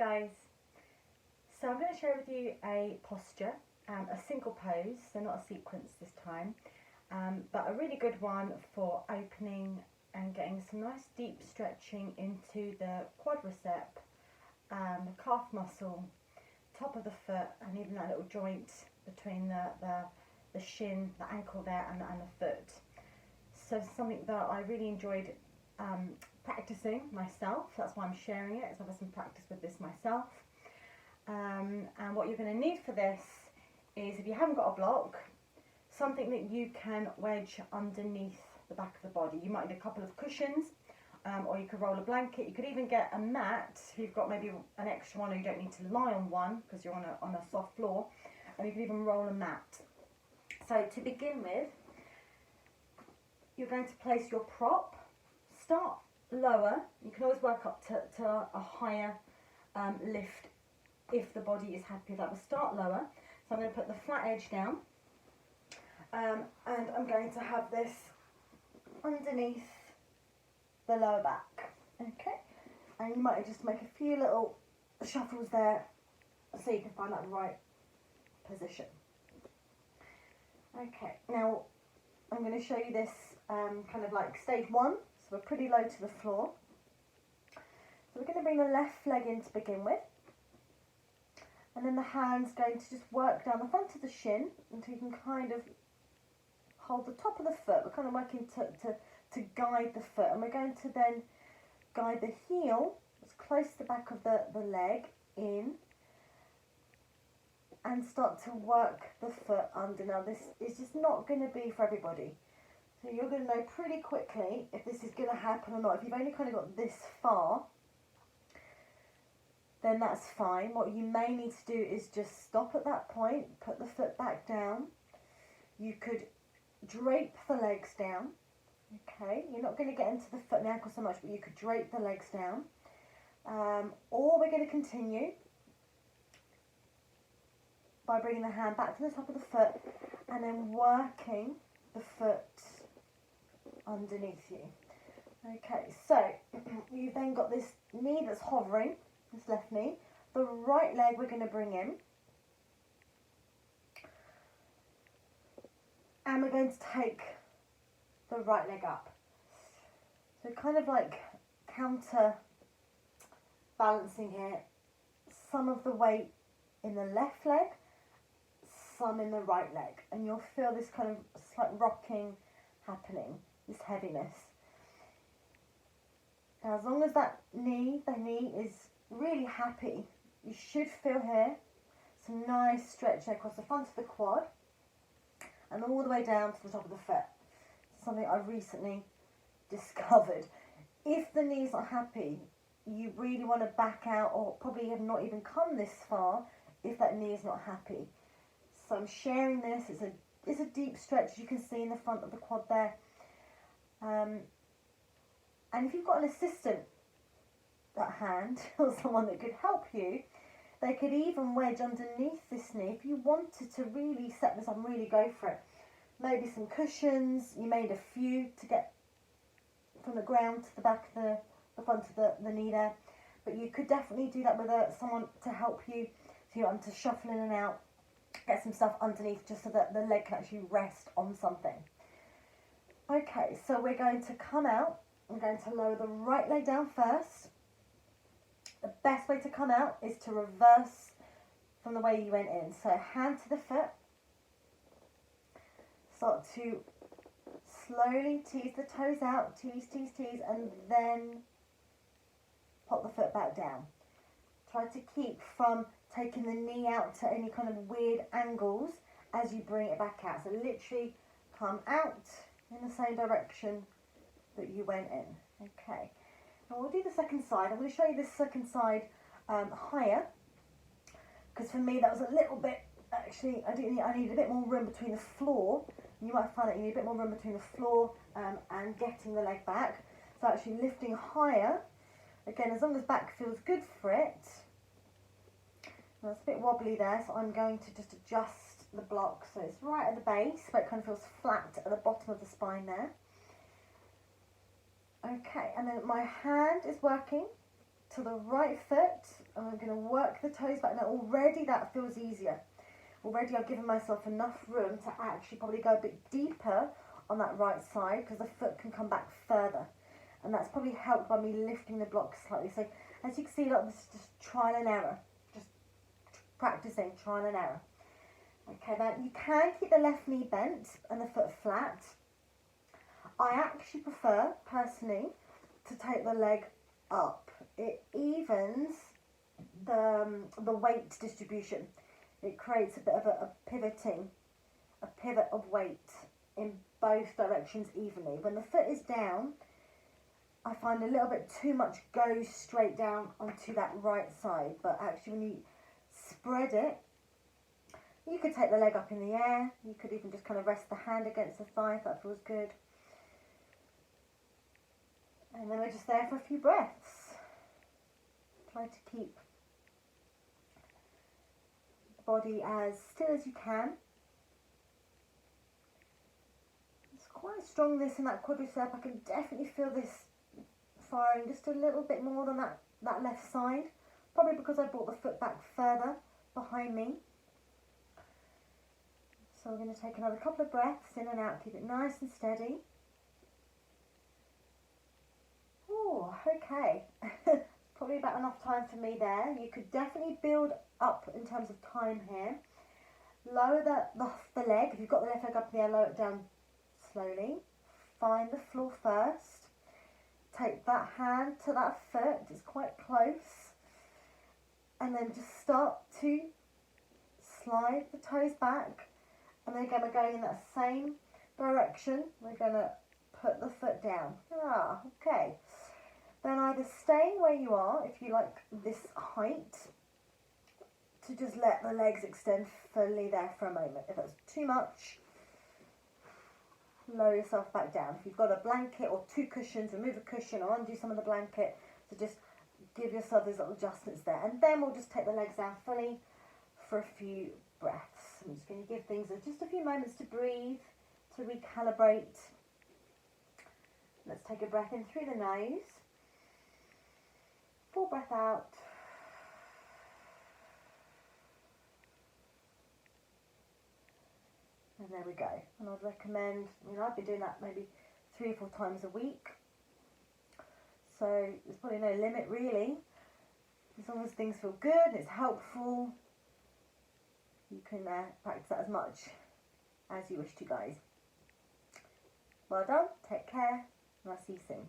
guys, so I'm going to share with you a posture, a single pose, so not a sequence this time, but a really good one for opening and getting some nice deep stretching into the quadricep, the calf muscle, top of the foot, and even that little joint between the shin, the ankle there, and the foot. So something that I really enjoyed practicing myself. That's why I'm sharing it, so I've had some practice with this myself. And what you're going to need for this is, if you haven't got a block, something that you can wedge underneath the back of the body. You might need a couple of cushions, or you could roll a blanket. You could even get a mat if you've got maybe an extra one, or you don't need to lie on one because you're on a soft floor, and you can even roll a mat. So to begin with, you're going to place your prop. Start lower. You can always work up to a higher lift if the body is happy with that, but start lower. So I'm going to put the flat edge down, and I'm going to have this underneath the lower back. Okay, and you might just make a few little shuffles there so you can find that right position. Okay, now I'm going to show you this kind of like stage one, so we're pretty low to the floor. So we're going to bring the left leg in to begin with, and then the hand's going to just work down the front of the shin until you can kind of hold the top of the foot. We're kind of working to guide the foot, and we're going to then guide the heel as close to the back of the leg in, and start to work the foot under. Now this is just not going to be for everybody, so you're going to know pretty quickly if this is going to happen or not. If you've only kind of got this far, then that's fine. What you may need to do is just stop at that point, put the foot back down. You could drape the legs down. Okay, you're not going to get into the foot and the ankle so much, but you could drape the legs down. Or we're going to continue by bringing the hand back to the top of the foot and then working the foot underneath you. Okay, so you've then got this knee that's hovering, this left knee. The right leg we're going to bring in, and we're going to take the right leg up. So kind of like counter balancing here, some of the weight in the left leg, some in the right leg, and you'll feel this kind of slight rocking happening, this heaviness. Now as long as the knee is really happy, you should feel here some nice stretch across the front of the quad and all the way down to the top of the foot. Something I recently discovered. If the knee's not happy, you really want to back out, or probably have not even come this far if that knee is not happy. So I'm sharing this. It's a deep stretch, as you can see in the front of the quad there. And if you've got an assistant at hand or someone that could help you, they could even wedge underneath this knee if you wanted to really set this up and really go for it. Maybe some cushions. You made a few to get from the ground to the back of the front of the knee there, but you could definitely do that with someone to help you, so you want to shuffle in and out, get some stuff underneath just so that the leg can actually rest on something. Okay, so we're going to come out. I'm going to lower the right leg down first. The best way to come out is to reverse from the way you went in. So hand to the foot. Start to slowly tease the toes out, tease, and then pop the foot back down. Try to keep from taking the knee out to any kind of weird angles as you bring it back out. So literally come out in the same direction that you went in. Okay, and we'll do the second side. I'm going to show you this second side higher, because for me that was a little bit, actually I need a bit more room between the floor. You might find that you need a bit more room between the floor and getting the leg back. So actually lifting higher, again, as long as back feels good for it. Now it's a bit wobbly there, so I'm going to just adjust the block so it's right at the base, but it kind of feels flat at the bottom of the spine there. Okay, and then my hand is working to the right foot, and I'm going to work the toes back. Now already that feels easier. Already I've given myself enough room to actually probably go a bit deeper on that right side, because the foot can come back further. And that's probably helped by me lifting the block slightly. So as you can see, look, this is just trial and error. Just practicing, trial and error. Okay, then you can keep the left knee bent and the foot flat. I actually prefer, personally, to take the leg up. It evens the weight distribution. It creates a bit of a pivoting, a pivot of weight in both directions evenly. When the foot is down, I find a little bit too much goes straight down onto that right side. But actually when you spread it, you could take the leg up in the air. You could even just kind of rest the hand against the thigh if that feels good. And then we're just there for a few breaths. Try to keep the body as still as you can. It's quite strong, this in that quadricep. I can definitely feel this firing just a little bit more than that left side. Probably because I brought the foot back further behind me. So we're going to take another couple of breaths in and out. Keep it nice and steady. Oh, okay. Probably about enough time for me there. You could definitely build up in terms of time here. Lower the leg. If you've got the left leg up in the air, lower it down slowly. Find the floor first. Take that hand to that foot. It's quite close. And then just start to slide the toes back. And then again, we're going in that same direction. We're going to put the foot down. Okay. Then either stay where you are, if you like this height, to just let the legs extend fully there for a moment. If that's too much, lower yourself back down. If you've got a blanket or two cushions, remove a cushion or undo some of the blanket. So just give yourself those little adjustments there. And then we'll just take the legs down fully for a few breaths. I'm just going to give things just a few moments to breathe, to recalibrate. Let's take a breath in through the nose. Full breath out. And there we go. And I'd recommend, I've been doing that maybe 3 or 4 times a week. So there's probably no limit really. As long as things feel good and it's helpful, you can practice that as much as you wish to, guys. Well done, take care, and I'll see you soon.